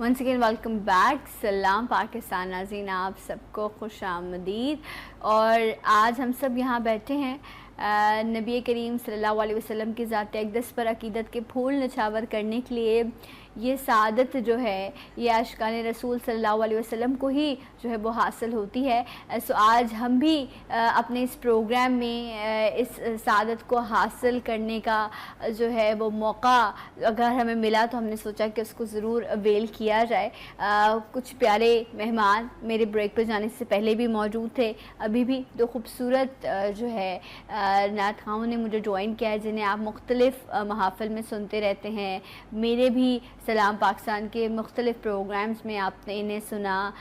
Once again welcome back. سلام پاکستان ناظرین، آپ سب کو خوش آمدید. اور آج ہم سب یہاں بیٹھے ہیں نبی کریم صلی اللہ علیہ وسلم کی ذات اقدس پر عقیدت کے پھول نچھاور کرنے کے لیے. یہ سعادت جو ہے یہ عاشقان رسول صلی اللہ علیہ وسلم کو ہی جو ہے وہ حاصل ہوتی ہے. سو آج ہم بھی اپنے اس پروگرام میں اس سعادت کو حاصل کرنے کا جو ہے وہ موقع اگر ہمیں ملا تو ہم نے سوچا کہ اس کو ضرور اویل کیا جائے. کچھ پیارے مہمان میرے بریک پہ جانے سے پہلے بھی موجود تھے. ابھی بھی دو خوبصورت جو ہے نعت خواہوں نے مجھے جوائن کیا ہے جنہیں آپ مختلف محافل میں سنتے رہتے ہیں. میرے بھی سلام پاکستان کے مختلف پروگرامز میں آپ نے انہیں سنا.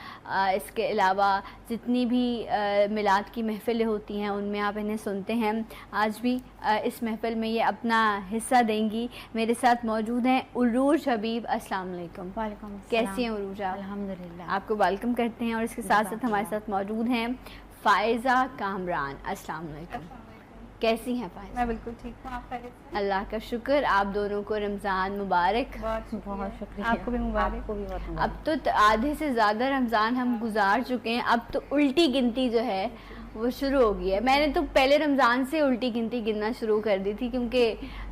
اس کے علاوہ جتنی بھی میلاد کی محفلیں ہوتی ہیں ان میں آپ انہیں سنتے ہیں. آج بھی اس محفل میں یہ اپنا حصہ دیں گی. میرے ساتھ موجود ہیں عروج حبیب. السلام علیکم. وعلیکم السلام. کیسی ہیں عروج آپ؟ الحمدللہ. آپ کو ویلکم کرتے ہیں. اور اس کے ساتھ ساتھ ہمارے ساتھ موجود ہیں فائزہ کامران. السلام علیکم. کیسی ہیں فائزہ؟ میں بالکل ٹھیک ہوں. آپ خیریت سے؟ اللہ کا شکر. آپ دونوں کو رمضان مبارک. بہت شکریہ. آپ کو بھی مبارک. آپ کو بھی بہت مبارک. اب تو آدھے سے زیادہ رمضان ہم گزار چکے ہیں. اب تو الٹی گنتی جو ہے وہ شروع ہو گئی ہے. میں نے تو پہلے رمضان سے الٹی گنتی گننا شروع کر دی تھی کیونکہ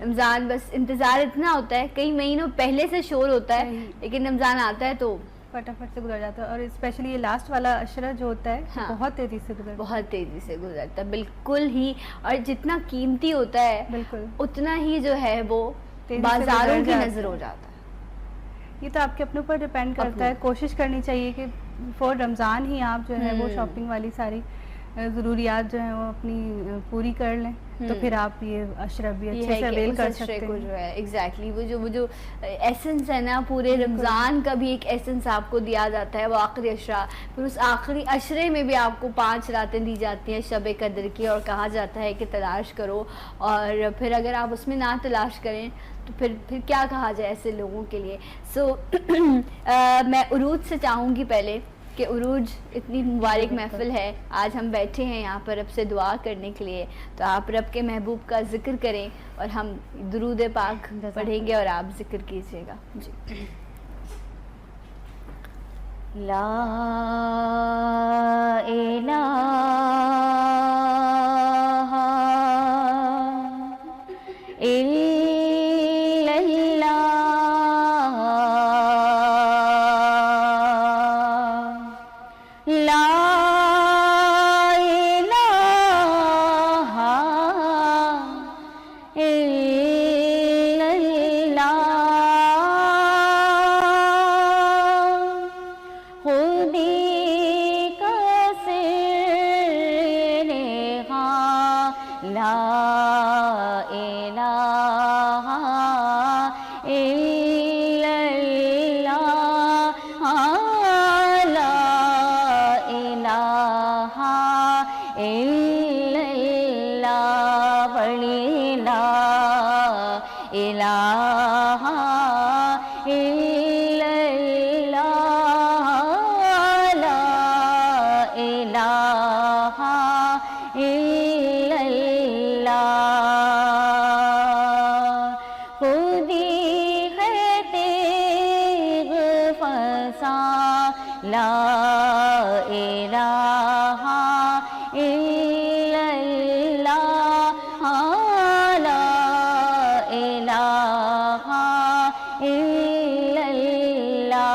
رمضان بس انتظار اتنا ہوتا ہے. کئی مہینوں پہلے سے شور ہوتا ہے لیکن رمضان آتا ہے تو فٹافٹ سے گزر جاتا ہے. اور اسپیشلی یہ لاسٹ والا عشرہ جو ہوتا ہے بہت تیزی سے گزرتا ہے. بہت تیزی سے گزرتا ہے بالکل ہی. اور جتنا قیمتی ہوتا ہے بالکل اتنا ہی جو ہے وہ بازاروں کی نظر ہو جاتا ہے. یہ تو آپ کے اپنے اوپر ڈپینڈ کرتا ہے. کوشش کرنی چاہیے کہ فور رمضان ہی آپ جو ہے وہ شاپنگ والی ساری ضروریات جو ہیں وہ اپنی پوری کر لیں تو پھر آپ یہ عشرہ بھی اچھے سے اویل کر سکتے ہیں. جو ہے ایگزیکٹلی وہ جو ایسنس ہے نا پورے رمضان کا بھی ایک ایسنس آپ کو دیا جاتا ہے وہ آخری عشرہ. پھر اس آخری عشرے میں بھی آپ کو 5 راتیں دی جاتی ہیں شب قدر کی اور کہا جاتا ہے کہ تلاش کرو. اور پھر اگر آپ اس میں نہ تلاش کریں تو پھر کیا کہا جائے ایسے لوگوں کے لیے. سو میں عروج سے چاہوں گی پہلے کہ عروج اتنی مبارک محفل ہے. آج ہم بیٹھے ہیں یہاں پر رب سے دعا کرنے کے لیے تو آپ رب کے محبوب کا ذکر کریں اور ہم درود پاک پڑھیں گے اور آپ ذکر کیجیے گا. جی. لا الہ الا اللہ لا الہ الا اللہ خودی کا سر نہا لا الہ الا اللہ لا الہ الا اللہ بڑی لا الہ الا اللہ لا الہ الا اللہ خودی ہے تیغ فسا لا الہ الا اللہ لا الہ الا اللہ.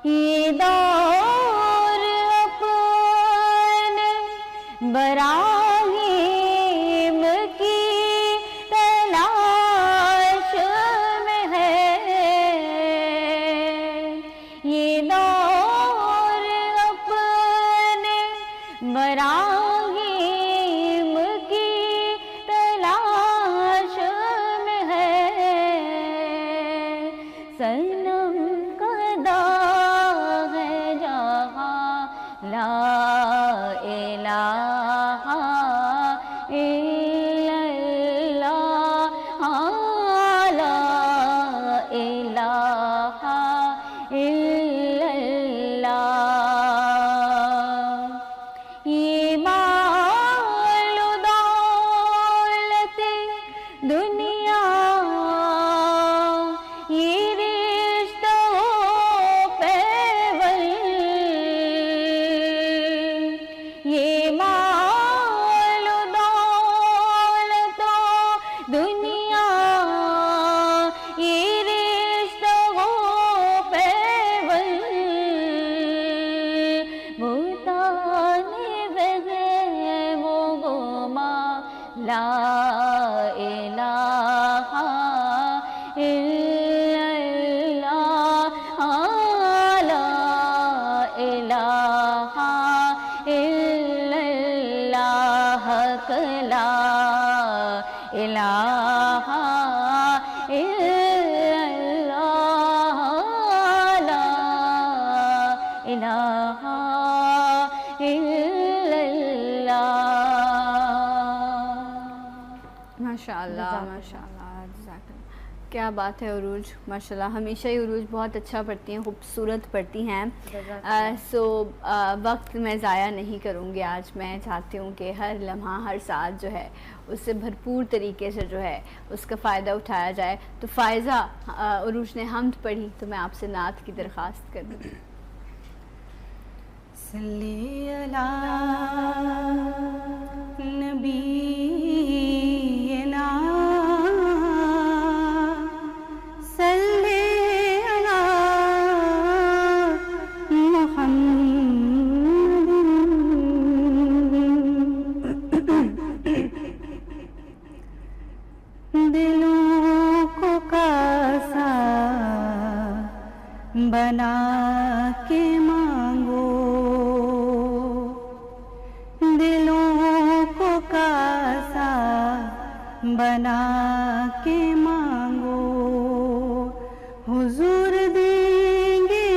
یہ دور اپنے براہیم کی تلاش میں ہے لا الہ الا اللہ لا الہ الا اللہ لا الہ الا اللہ لا الہ الا اللہ. ماشاء اللہ ماشاء اللہ جزاک اللہ. کیا بات ہے عروج، ماشاء اللہ ہمیشہ ہی عروج بہت اچھا پڑھتی ہیں، خوبصورت پڑھتی ہیں. وقت میں ضائع نہیں کروں گی آج. میں چاہتی ہوں کہ ہر لمحہ ہر ساتھ جو ہے اس سے بھرپور طریقے سے جو ہے اس کا فائدہ اٹھایا جائے. تو فائزہ عروج نے حمد پڑھی تو میں آپ سے نعت کی درخواست کروں گی. صلی علی نبینا صلی علی محمد. دلوں کو کاسا بنا کے مانگو، دلوں کو کاسا بنا کے مانگو. حضور دیں گے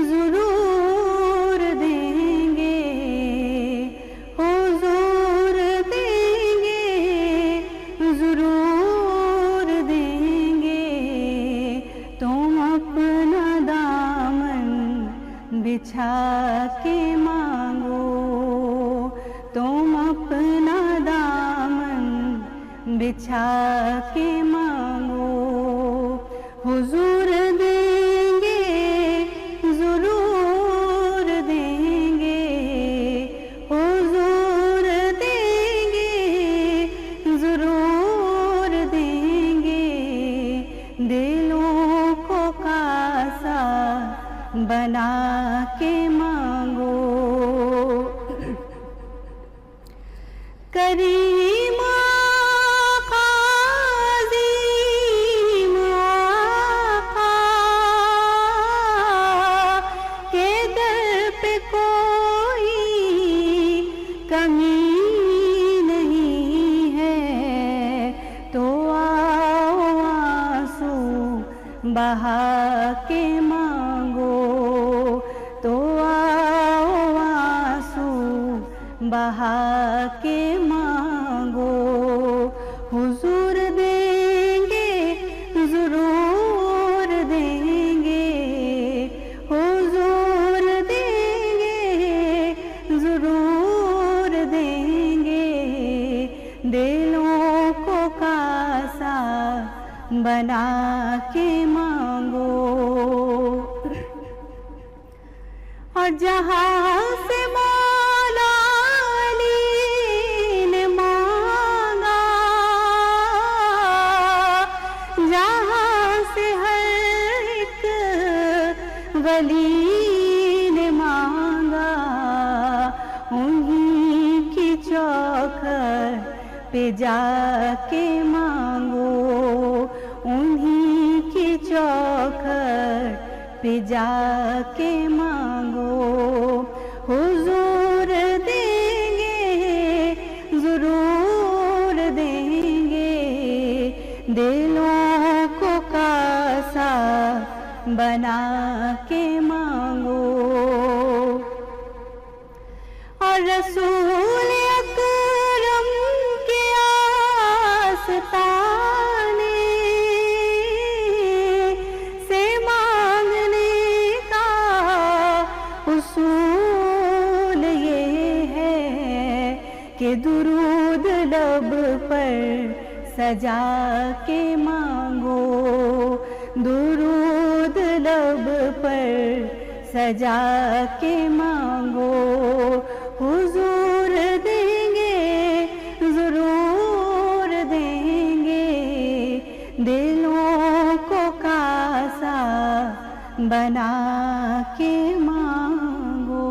ضرور دیں گے، حضور دیں گے ضرور دیں گے. تم اپنا دامن بچھا کے مانگو، تم اپنا دامن بچھا کے مانگو. حضور دیں گے ضرور دیں گے، حضور دیں گے ضرور دیں گے. دلوں کو کاسا بنا کے مانگو. کریم عظیم آقا کے در پہ کوئی کمی نہیں ہے. تو آؤ آنسو بہا کے مانگو، تو آؤ آنسو بہا کے مانگو. حضور دیں گے ضرور دیں گے، حضور دیں گے ضرور دیں گے. دلوں کو کاسا بنا کے مانگو. اور جہاں سے مولا علی نے مانگا، جہاں سے ہر ایک ولی نے مانگا، انہیں کی چوکھٹ پہ جا کے مانگو، انہیں کی چوکھٹ پہ جا کے مانگو. حضور دیں گے ضرور دیں گے. دلوں کو کاسا بنا کے مانگو. اور رسول اکرم کے آستانے سے مانگنے کا اصول یہ ہے کہ درود لب پر سجا کے مانگو، درود لب پر سجا کے مانگو. حضور دیں گے ضرور دیں گے. دلوں کو کاسا بنا کے مانگو.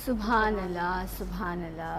سبحان اللہ سبحان اللہ.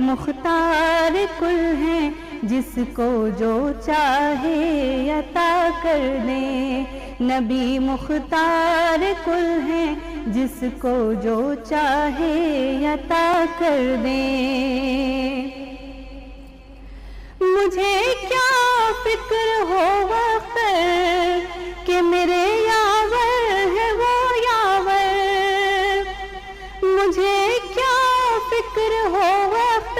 مختار کل ہیں جس کو جو چاہے عطا کر دیں. نبی مختار کل ہیں جس کو جو چاہے عطا کر دیں. مجھے کیا فکر ہو وقت کہ میرے یاور ہے وہ یاور. مجھے کیا فکر ہو وقت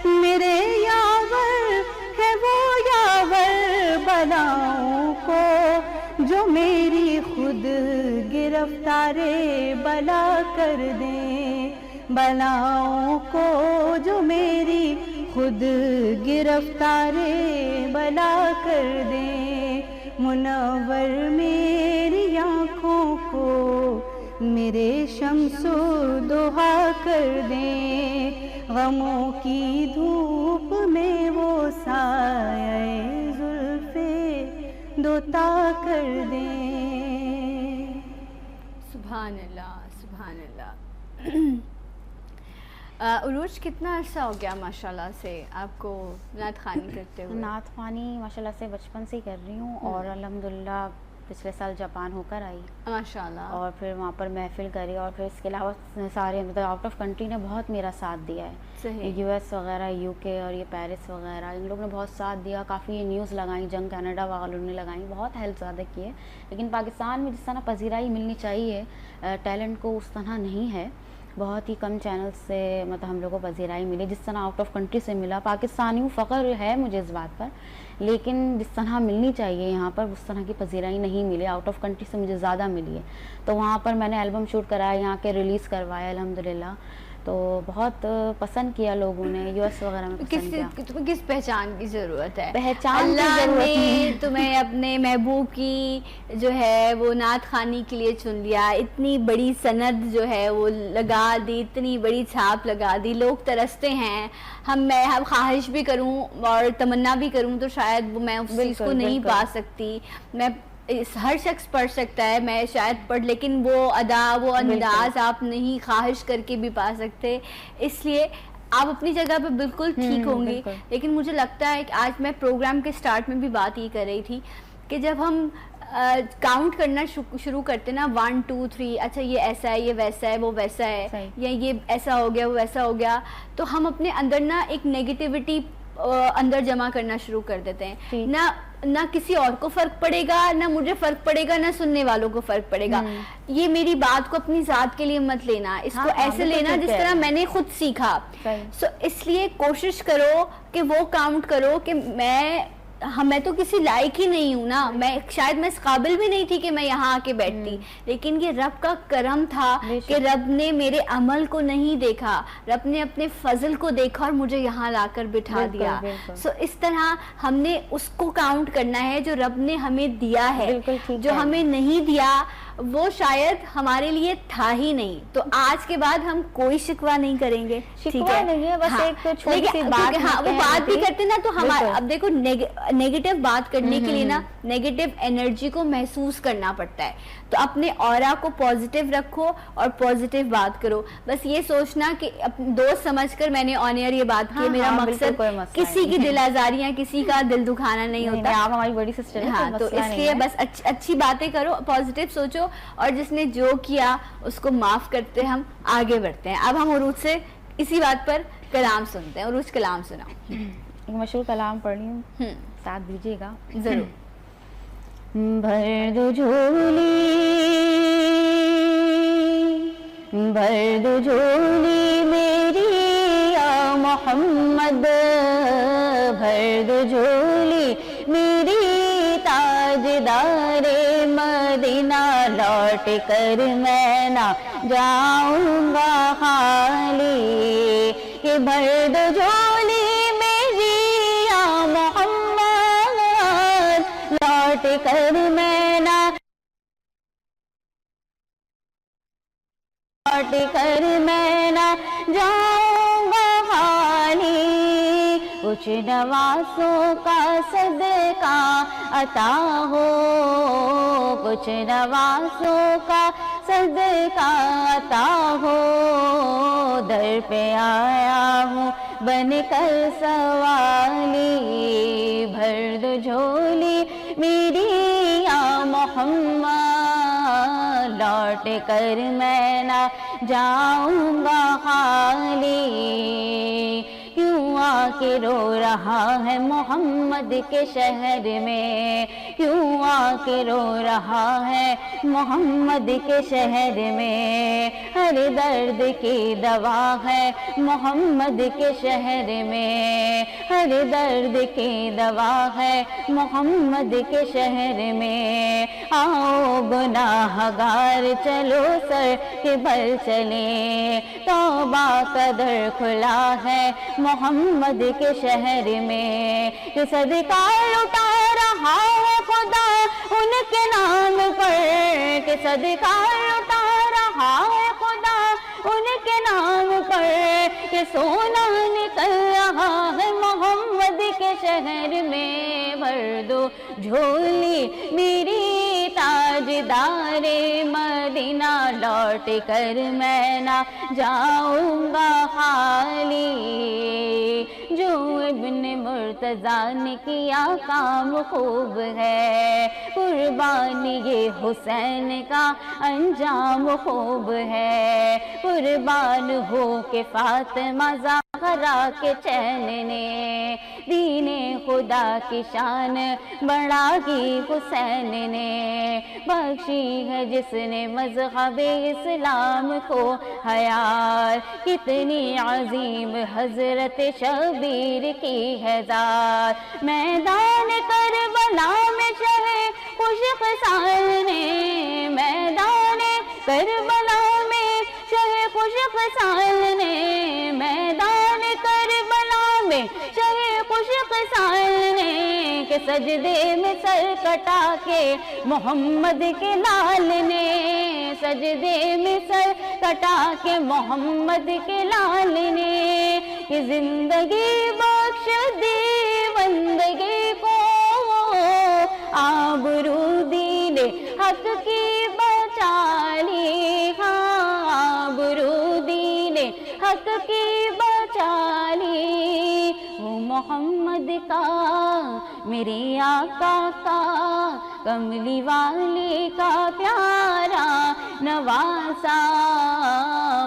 میرے یاور ہے وہ یاور. بلاؤں کو جو میری خود گرفتار بلا کر دیں. بلاؤں کو جو میری خود گرفتار بلا کر دیں. منور میری آنکھوں کو میرے شمس و ضحیٰ کر دیں. غموں کی دھوپ میں وہ سایہ زلف دوتا کر دیں. سبحان اللہ سبحان اللہ. عروج کتنا عرصہ ہو گیا ماشاءاللہ سے آپ کو نعت خوانی کرتے ہوئے؟ نعت خوانی ماشاءاللہ سے بچپن سے ہی کر رہی ہوں اور الحمدللہ پچھلے سال جاپان ہو کر آئی ماشاءاللہ، اور پھر وہاں پر محفل کری اور پھر اس کے علاوہ سارے مطلب آؤٹ آف کنٹری نے بہت میرا ساتھ دیا ہے. صحیح. یو ایس وغیرہ، یو کے اور یہ پیرس وغیرہ ان لوگوں نے بہت ساتھ دیا. کافی نیوز لگائیں، جنگ کینیڈا والوں نے لگائیں، بہت ہیلپ زیادہ کی ہے. لیکن پاکستان میں جس طرح پذیرائی ملنی چاہیے ٹیلنٹ کو اس طرح نہیں ہے. بہت ہی کم چینلز سے مطلب ہم لوگوں کو پذیرائی ملی جس طرح آؤٹ آف کنٹری سے ملا. پاکستانیوں فخر ہے مجھے اس بات پر، لیکن جس طرح ملنی چاہیے یہاں پر اس طرح کی پذیرائی نہیں ملی. آؤٹ آف کنٹری سے مجھے زیادہ ملی ہے. تو وہاں پر میں نے البم شوٹ کرایا، یہاں کے ریلیز کروایا الحمدللہ. تو بہت پسند کیا لوگوں نے. یو ایس وغیرہ میں پسند کیا. کس پہچان کی ضرورت ہے؟ پہچان کی اللہ ضرورت نے نہیں. تمہیں اپنے محبوب کی جو ہے وہ نعت خوانی کے لیے چن لیا. اتنی بڑی سند جو ہے وہ لگا دی، اتنی بڑی چھاپ لگا دی. لوگ ترستے ہیں. ہم خواہش بھی کروں اور تمنا بھی کروں تو شاید وہ میں اس چیز کو نہیں پا سکتی. میں ہر شخص پڑھ سکتا ہے، میں شاید پڑھ، لیکن وہ ادا وہ انداز آپ نہیں خواہش کر کے بھی پا سکتے. اس لیے آپ اپنی جگہ پہ بالکل ٹھیک ہوں گی. لیکن مجھے لگتا ہے کہ آج میں پروگرام کے سٹارٹ میں بھی بات یہ کر رہی تھی کہ جب ہم کاؤنٹ کرنا شروع کرتے نا 1 2 3، اچھا یہ ایسا ہے، یہ ویسا ہے، وہ ویسا ہے، یا یہ ایسا ہو گیا، وہ ویسا ہو گیا، تو ہم اپنے اندر نا ایک نیگیٹیوٹی اندر جمع کرنا شروع کر دیتے ہیں. نہ کسی اور کو فرق پڑے گا، نہ مجھے فرق پڑے گا، نہ سننے والوں کو فرق پڑے گا. یہ میری بات کو اپنی ذات کے لیے مت لینا، اس کو ایسے لینا جس طرح میں نے خود سیکھا. سو اس لیے کوشش کرو کہ وہ کاؤنٹ کرو کہ میں تو کسی لائق ہی نہیں ہوں نا. شاید میں اس قابل بھی نہیں تھی کہ میں یہاں آ کے بیٹھتی، لیکن یہ رب کا کرم تھا کہ رب نے میرے عمل کو نہیں دیکھا، رب نے اپنے فضل کو دیکھا اور مجھے یہاں لا کر بٹھا دیا. سو اس طرح ہم نے اس کو کاؤنٹ کرنا ہے جو رب نے ہمیں دیا ہے. جو ہمیں نہیں دیا وہ شاید ہمارے لیے تھا ہی نہیں. تو آج کے بعد ہم کوئی شکوہ نہیں کریں گے. شکوہ نہیں ہے، بس ایک چھوٹی سی بات. ہاں وہ بات بھی کرتے نا تو ہمارا اب دیکھو نیگیٹو بات کرنے کے لیے نا نیگیٹو انرجی کو محسوس کرنا پڑتا ہے. تو اپنے اورا کو پازیٹیو رکھو اور پازیٹیو بات کرو. بس یہ سوچنا کہ دوست سمجھ کر میں نے آن ایئر یہ بات کی. میرا مقصد کسی کی دل آزاریاں، کسی کا دل دکھانا نہیں ہوتا. آپ ہماری بڑی سسٹر ہیں. ہاں تو اس لیے بس اچھی باتیں کرو، پازیٹیو سوچو، اور جس نے جو کیا اس کو معاف کرتے ہم آگے بڑھتے ہیں. اب ہم عروج سے اسی بات پر کلام سنتے ہیں. عروج کلام سناؤ. ایک مشہور کلام پڑھ رہی ہوں، ساتھ دیجیے گا ضرور. بھر دو جھولی میری یا محمد، بھر دو جھولی میری تاجدار مدینہ، لوٹ کر میں نہ جاؤں گا خالی. کہ بھر دو جھولی میری یا محمد، لوٹ کر میں نہ جاؤں گا خالی. کچھ نوازوں کا صدقہ عطا ہو، کچھ نوازوں کا صدقہ عطا ہو، در پہ آیا ہوں بن کر سوالی، بھر دو جھولی میری یا محمد، لوٹ کر میں نہ جاؤں گا خالی، کیوں آ کے رو رہا ہے محمد کے شہر میں، کیوں آ کے رو رہا ہے محمد کے شہر میں، ہر درد کی دوا ہے محمد کے شہر میں، ہر درد کی دوا ہے محمد کے شہر میں، آؤ گناہ گار چلو سر کے بل چلیں، توبہ کا در کھلا ہے محمد کے شہر میں، جو صدقہ لٹا رہا ہے خدا ان کے نام پر، کہ صدقہ لٹا رہا ہے خدا ان کے نام پر، کہ سونا نکل رہا ہے محمد کے شہر میں، بھر دو جھولی میری تاجدار مدینہ، لوٹ کر میں نہ جاؤں گا خالی، جو ابن مرتضیٰ نے کیا کام خوب ہے، قربانی یہ حسین کا انجام خوب ہے، قربان ہو کے فاطمہ زہرا کے چین نے، دین خدا کی شان بڑھا کی حسین نے، بخشی ہے جس نے مذہب اسلام کو حیات، کتنی عظیم حضرت شبیر کی ہے ذات، میدان کربلا میں شہ خوش خصال نے، میدان کربلا میں شہ خوش خصال نے، میدان کربلا میں شہ خوش خصال نے، کہ سجدے میں سر کٹا کے محمد کے لال نے، سجدے میں سر کٹا کے محمد کے لال نے، کہ زندگی بخش دی بندگی کو، آبرو دین حق کی بچا لی، آبرو دین حق کی بچا لی، وہ محمد کا میرے آقا کا کملی والی کا پیارا نواسا،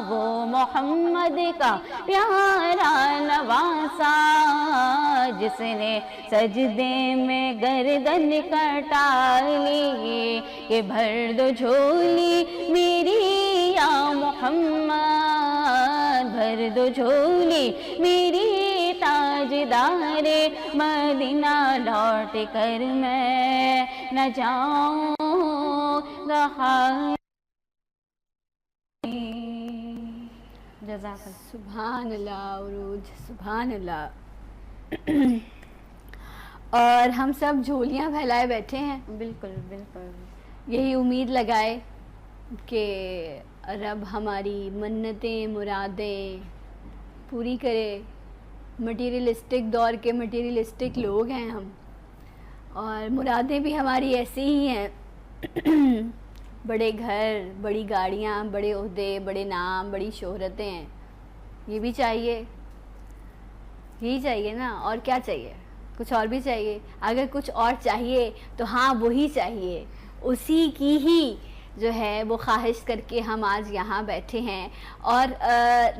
وہ محمد کا پیارا نواسا، جس نے سجدے میں گردن کٹا لی، کہ بھر دو جھولی میری یا محمد، بھر دو جھولی میری تاجدار مدینہ، لوٹ کر میں نہ جاؤں گا خالی۔ جزاک اللہ۔ سبحان اللہ عروج، سبحان اللہ۔ اور ہم سب جھولیاں پھیلائے بیٹھے ہیں، بالکل بالکل، یہی امید لگائے کہ رب ہماری منتیں مرادیں پوری کرے۔ مٹیریلسٹک دور کے مٹیریلسٹک لوگ ہیں ہم، اور مرادیں بھی ہماری ایسی ہی ہیں، بڑے گھر، بڑی گاڑیاں، بڑے عہدے، بڑے نام، بڑی شہرتیں ہیں، یہ بھی چاہیے، یہی چاہیے نا، اور کیا چاہیے؟ کچھ اور بھی چاہیے؟ اگر کچھ اور چاہیے تو ہاں وہی چاہیے، اسی کی ہی جو ہے وہ خواہش کر کے ہم آج یہاں بیٹھے ہیں، اور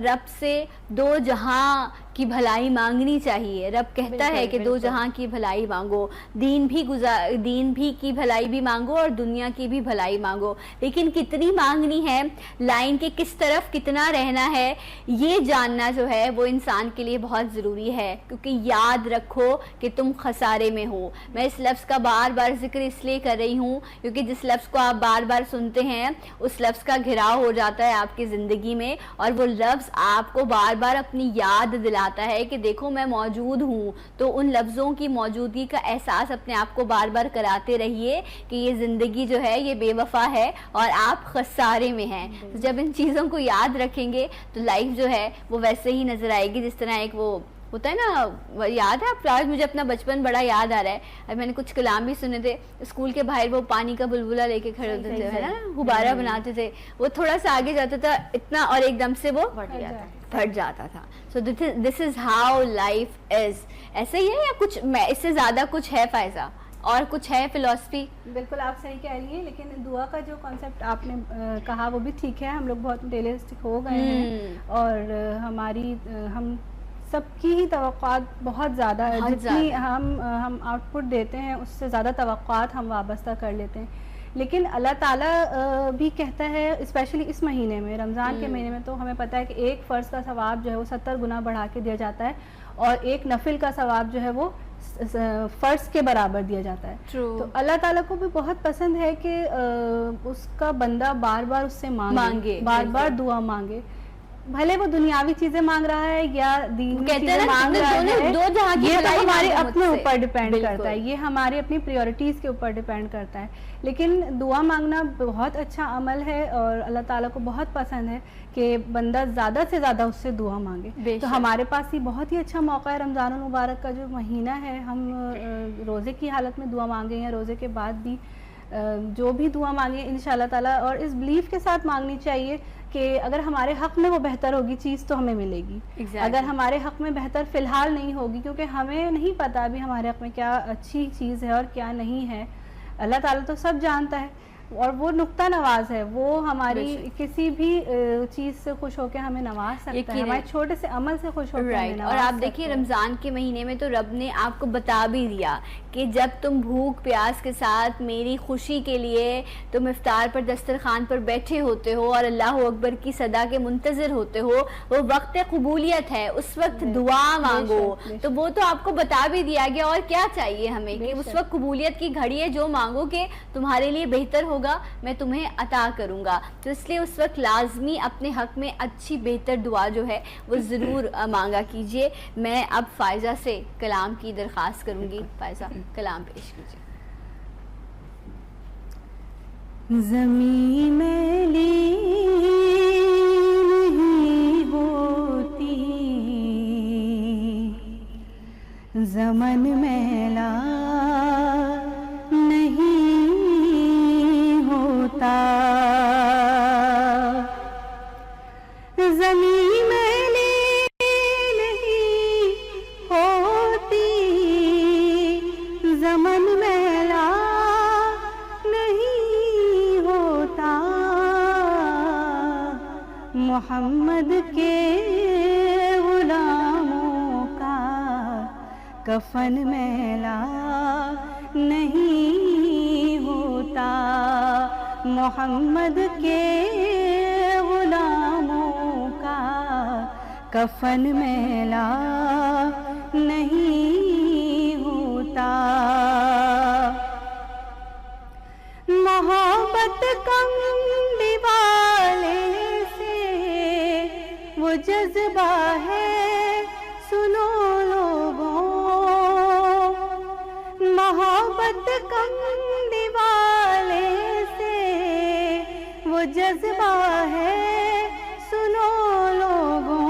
رب سے دو جہاں کی بھلائی مانگنی چاہیے۔ رب کہتا ہے کہ دو جہاں کی بھلائی مانگو، دین بھی کی بھلائی بھی مانگو اور دنیا کی بھی بھلائی مانگو، لیکن کتنی مانگنی ہے، لائن کے کس طرف کتنا رہنا ہے، یہ جاننا جو ہے وہ انسان کے لیے بہت ضروری ہے، کیونکہ یاد رکھو کہ تم خسارے میں ہو۔ میں اس لفظ کا بار بار ذکر اس لیے کر رہی ہوں کیونکہ جس لفظ کو آپ بار بار سنتے ہیں اس لفظ کا گھراؤ ہو جاتا ہے آپ کی زندگی میں، اور وہ لفظ آپ کو بار بار اپنی یاد دلاتا ہے کہ دیکھو میں موجود ہوں۔ تو ان لفظوں کی موجودگی کا احساس اپنے آپ کو بار بار کراتے رہیے کہ یہ زندگی جو ہے یہ بے وفا ہے اور آپ خسارے میں ہیں۔ جب ان چیزوں کو یاد رکھیں گے تو لائف جو ہے وہ ویسے ہی نظر آئے گی، جس طرح ایک وہ ہوتا ہے نا، یاد ہے آپ؟ آج مجھے اپنا بچپن بڑا یاد آ رہا ہے، اب میں نے کچھ کلام بھی سنے تھے اسکول کے باہر، وہ پانی کا بلبلا لے کے کھڑے ہوتے تھے، ہے نا، غبارہ بناتے تھے، وہ تھوڑا سا آگے جاتا تھا اتنا اور ایک دم سے وہ بڑھ جاتا ہے۔ پھٹ جاتا تھا. سو دس از ہاؤ لائف از. ایسا ہی ہے یا کچھ اس سے زیادہ کچھ ہے فائزہ, اور کچھ ہے فلسفی؟ بالکل آپ صحیح کہہ رہی ہیں, لیکن دعا کا جو کانسیپٹ آپ نے کہا وہ بھی ٹھیک ہے. ہم لوگ بہت مٹیریلسٹک ہو گئے ہیں, اور ہم سب کی ہی توقعات بہت زیادہ ہے. جتنی ہم آؤٹ پٹ دیتے ہیں اس سے زیادہ توقعات ہم وابستہ کر لیتے ہیں. لیکن اللہ تعالیٰ بھی کہتا ہے, اسپیشلی اس مہینے میں, رمضان کے مہینے میں, تو ہمیں پتہ ہے کہ ایک فرض کا ثواب جو ہے وہ 70 گنا بڑھا کے دیا جاتا ہے, اور ایک نفل کا ثواب جو ہے وہ فرض کے برابر دیا جاتا ہے. تو اللہ تعالیٰ کو بھی بہت پسند ہے کہ اس کا بندہ بار بار اس سے مانگے, بار بار دعا مانگے, بھلے وہ دنیاوی چیزیں مانگ رہا ہے یا دین کی چیزیں مانگ رہا ہے, یہ تو ہمارے اپنے اوپر ڈیپینڈ کرتا ہے, یہ ہماری اپنی پریورٹیز کے اوپر ڈیپینڈ کرتا ہے. لیکن دعا مانگنا بہت اچھا عمل ہے, اور اللہ تعالیٰ کو بہت پسند ہے کہ بندہ زیادہ سے زیادہ اس سے دعا مانگے. تو ہمارے پاس یہ بہت ہی اچھا موقع ہے, رمضان المبارک کا جو مہینہ ہے, ہم روزے کی حالت میں دعا مانگیں یا روزے کے بعد بھی جو بھی دعا مانگیں انشاءاللہ تعالیٰ, اور اس بلیف کے ساتھ مانگنی چاہیے کہ اگر ہمارے حق میں وہ بہتر ہوگی چیز تو ہمیں ملے گی. اگر ہمارے حق میں بہتر فی الحال نہیں ہوگی, کیونکہ ہمیں نہیں پتا ابھی ہمارے حق میں کیا اچھی چیز ہے اور کیا نہیں ہے, اللہ تعالیٰ تو سب جانتا ہے, اور وہ نقطہ نواز ہے, وہ ہماری کسی بھی چیز سے خوش ہو کے ہمیں نواز سکتا ہے, ہمارے چھوٹے سے عمل سے خوش ہو کے ہمیں نواز. اور آپ دیکھیے رمضان کے مہینے میں تو رب نے آپ کو بتا بھی دیا کہ جب تم بھوک پیاس کے ساتھ میری خوشی کے لیے تم افطار پر دسترخوان پر بیٹھے ہوتے ہو اور اللہ اکبر کی صدا کے منتظر ہوتے ہو, وہ وقت قبولیت ہے, اس وقت دعا مانگو. تو وہ تو آپ کو بتا بھی دیا گیا, اور کیا چاہیے ہمیں کہ اس وقت قبولیت کی گھڑی ہے, جو مانگو کہ تمہارے لیے بہتر ہوگا میں تمہیں عطا کروں گا. تو اس لیے اس وقت لازمی اپنے حق میں اچھی بہتر دعا جو ہے وہ ضرور مانگا کیجئے. میں اب فائزہ سے کلام کی درخواست کروں گی. فائزہ کلام پیش کیجئے. زمین میلی نہیں ہوتی, زمن میلا نہیں ہوتا, زمین میلی نہیں ہوتی, زمن میلا نہیں ہوتا, محمد کے غلاموں کا کفن میلا نہیں ہوتا, محمد کے غلاموں کا کفن میلا نہیں ہوتا. محبت کملی والے سے وہ جذبہ ہے سنو لوگوں, محبت کملی والے سے وہ جذبہ ہے سنو لوگوں,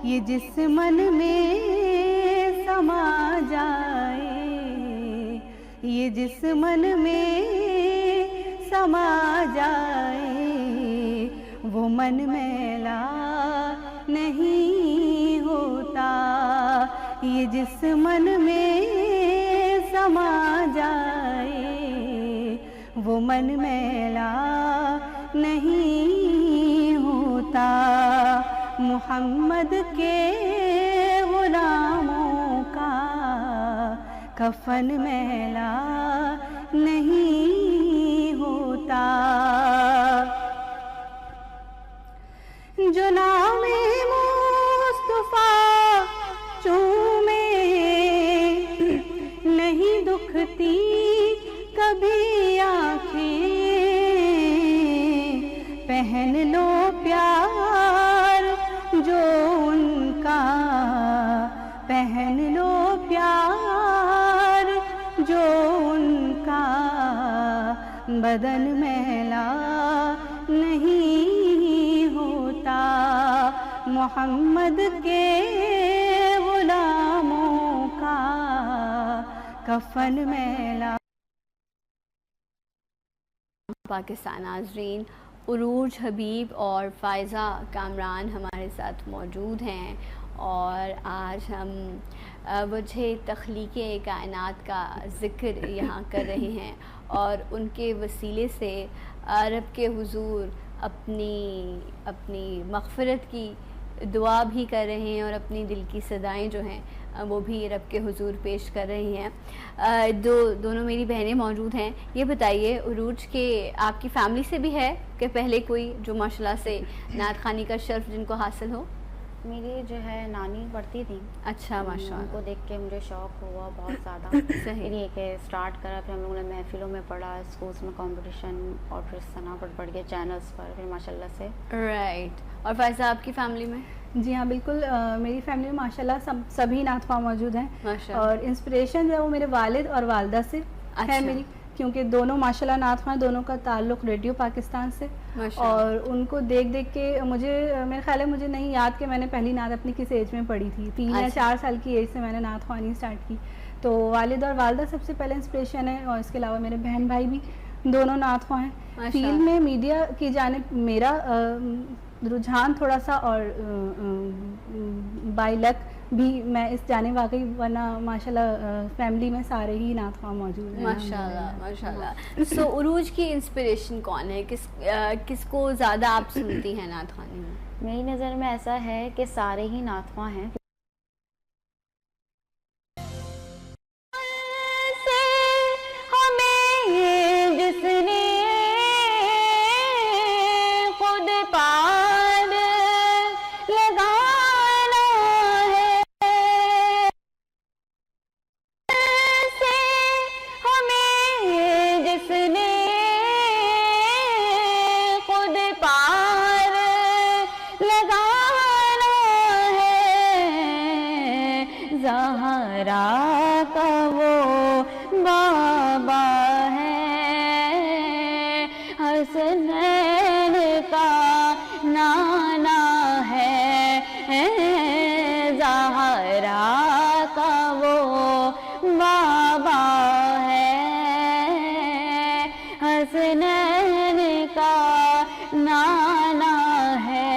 یہ جس من میں سما جائے, یہ جس من میں سما جائے, وہ من میلا نہیں ہوتا, یہ جس من میں سما جائے, وہ من میلا نہیں ہوتا, محمد کے غلاموں کا کفن میلا نہیں ہوتا. جو نام مصطفیٰ چومے نہیں دکھتی کبھی آنکھیں, پہن لو پیار جو ان کا, پہن لو پیار جو ان کا, بدن میلا نہیں ہوتا, محمد کے غلاموں کا کفن میلا. پاکستان ناظرین, عروج حبیب اور فائزہ کامران ہمارے ساتھ موجود ہیں، اور آج ہم وجہ تخلیق کائنات کا ذکر یہاں کر رہے ہیں، اور ان کے وسیلے سے رب کے حضور اپنی مغفرت کی دعا بھی کر رہے ہیں، اور اپنی دل کی صدائیں جو ہیں وہ بھی رب کے حضور پیش کر رہی ہیں۔ دونوں میری بہنیں موجود ہیں۔ یہ بتائیے عروج کے آپ کی فیملی سے بھی ہے کہ پہلے کوئی جو ماشاءاللہ سے نعت خوانی کا شرف جن کو حاصل ہو؟ میری جو ہے نانی پڑھتی تھی، اچھا ماشاء ان اللہ، کو دیکھ کے مجھے شوق ہوا بہت زیادہ۔ صحیح، پھر یہ کہ اسٹارٹ کرا، پھر ہم لوگوں نے محفلوں میں پڑھا، اسکولس میں کمپٹیشن، اور پھر اس طرح پڑھ کے چینلس پر، پھر ماشاء اللہ سے۔ رائٹ۔ اور فائزہ آپ کی فیملی میں؟ جی ہاں بالکل، میری فیملی میں ماشاءاللہ سبھی نعت خواں موجود ہیں، ماشاءاللہ، اور انسپریشن جو ہے وہ میرے والد اور والدہ سے اچھا، ہے میری، کیونکہ دونوں ماشاءاللہ نعت خواں، دونوں کا تعلق ریڈیو پاکستان سے، ماشاءاللہ، اور ان کو دیکھ کے مجھے، میرے خیال ہے مجھے نہیں یاد کہ میں نے پہلی نعت اپنی کس ایج میں پڑھی تھی، 3 یا 4 سال کی ایج سے میں نے نعت خوانی اسٹارٹ کی۔ تو والد اور والدہ سب سے پہلے انسپریشن ہے، اور اس کے علاوہ میرے بہن بھائی بھی دونوں نعت خواں ہیں۔ فیلڈ میں میڈیا کی جانب میرا رجحان تھوڑا سا، اور بائی لک بھی میں اس جانب آ گئی، ورنہ ماشاءاللہ فیملی میں سارے ہی نعت خواں موجود ہیں۔ ماشاءاللہ ماشاءاللہ۔ سو عروج کی انسپریشن کون ہے؟ کس کو زیادہ آپ سنتی ہیں نعت خوانی میں؟ میری نظر میں ایسا ہے کہ سارے ہی نعت خواں ہیں۔ زہرا کا وہ بابا ہے، حسنین کا نانا ہے، زہرا کا وہ بابا ہے، حسنین کا نانا ہے۔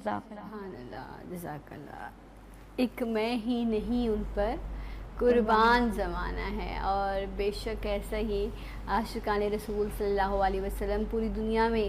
سبحان اللہ، جزاک اللہ۔ ایک میں ہی نہیں ان پر قربان زمانہ ہے، اور بے شک ایسا ہی عاشقان رسول صلی اللہ علیہ وسلم پوری دنیا میں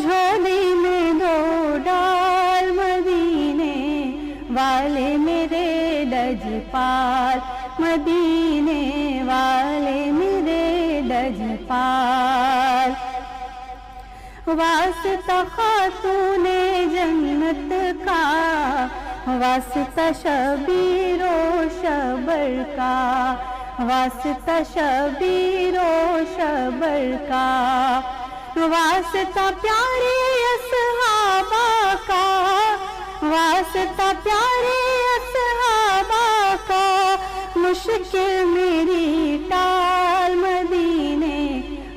جھولی میں دو ڈال مدینے والے میرے لجپال، مدینے والے میرے لجپال۔ واسطہ خاتون جنت کا، واسطہ شبیر و شبر کا، واسطہ شبیر و شبر کا، واسطہ پیارے اصحابہ کا، واسطہ پیارے اصحابہ کا، مشکل میری ٹال مدینے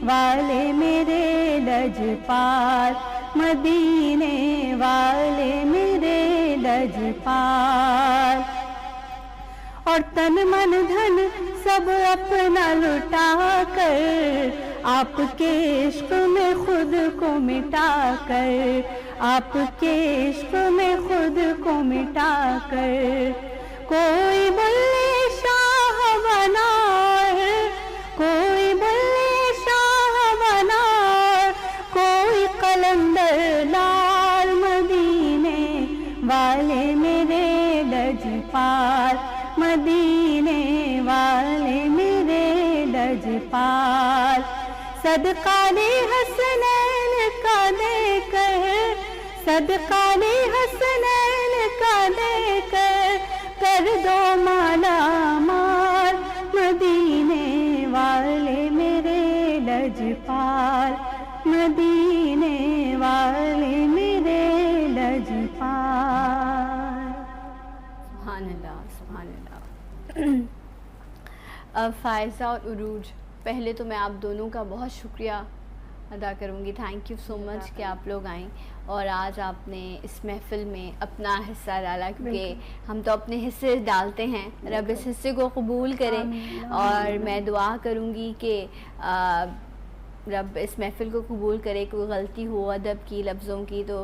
والے میرے لجپال، مدینے والے میرے لجپال۔ اور تن من دھن سب اپنا لٹا کر، آپ کے عشق میں خود کو مٹا کر، آپ کے عشق میں خود کو مٹا کر، کوئی بلے شاہ بنا، کوئی بلے شاہ بنا، کوئی قلندر لال، مدینے والے میرے لجپال، مدینے والے میرے لجپال۔ صدقہ لے حسنین کا دے کر، صدقہ لے حسنین کا دے کر دو مالا مال، مدینے والے میرے لجپال، مدینے والے میرے لجپال۔ سبحان اللہ، سبحان اللہ۔ فائزہ اور عروج، پہلے تو میں آپ دونوں کا بہت شکریہ ادا کروں گی، تھینک یو سو مچ کہ آپ لوگ آئیں اور آج آپ نے اس محفل میں اپنا حصہ ڈالا، کیونکہ ہم تو اپنے حصے ڈالتے ہیں، رب اس حصے کو قبول کرے۔ اور میں دعا کروں گی کہ رب اس محفل کو قبول کرے، کوئی غلطی ہو ادب کی، لفظوں کی، تو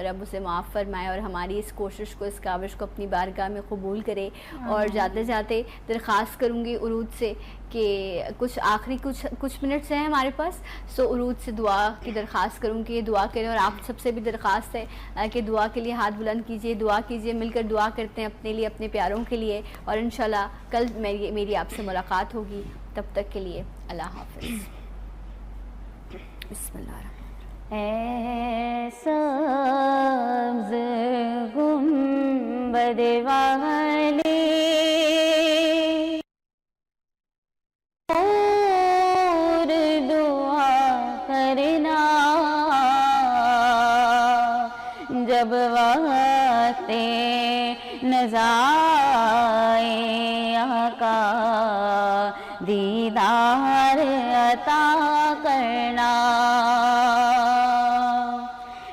رب اسے معاف فرمائے اور ہماری اس کوشش کو، اس کاوش کو اپنی بارگاہ میں قبول کرے۔ اور جاتے جاتے درخواست کروں گی عروج سے کہ کچھ منٹس ہیں ہمارے پاس، سو عروج سے دعا کی درخواست کروں کہ یہ دعا کریں، اور آپ سب سے بھی درخواست ہے کہ دعا کے لیے ہاتھ بلند کیجئے، دعا کیجئے، مل کر دعا کرتے ہیں اپنے لیے، اپنے پیاروں کے لیے، اور انشاءاللہ کل میری آپ سے ملاقات ہوگی، تب تک کے لیے اللہ حافظ۔ بسم اللہ الرحمن اے سبز گنبد والے اور دعا کرنا، جب وقت نزا آقا دیدار عطا کرنا،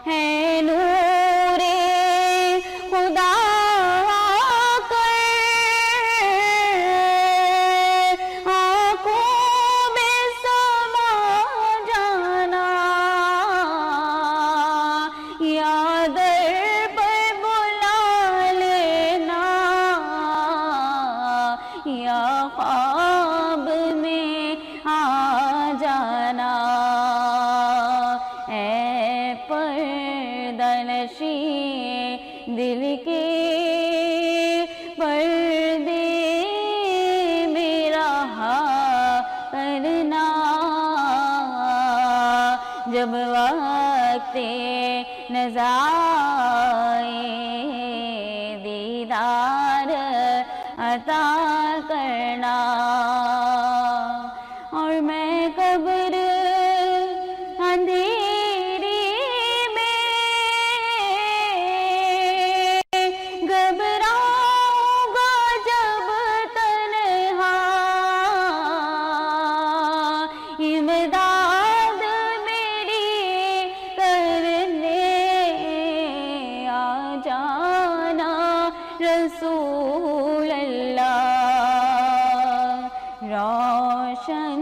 ہے نور خدا کر آنکھوں میں سما جانا، یا در پر بلا لینا، یا خواب میں آ جانا، اے پردہ نشی دل کے پردے میں رہا کرنا، جب وقت نزا دیدار عطا کرنا، اور میں قبر اندھیری میں گھبراؤں گا جب تنہا، امداد میری کرنے آ جانا رسول اللہ، روشن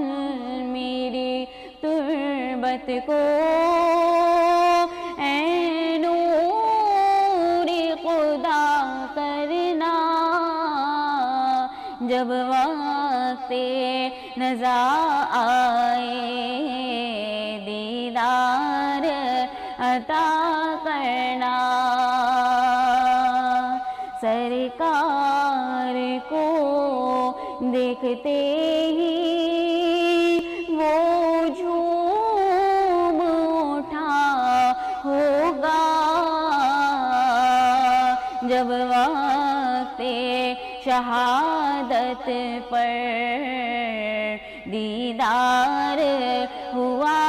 میری تربت کو اے نور خدا کرنا، جب وقت نزا آئے دیدار سرکار کو دیکھتے ہی وہ جھوم اٹھا ہوگا، جب وقت شہادت پر دیدار ہوا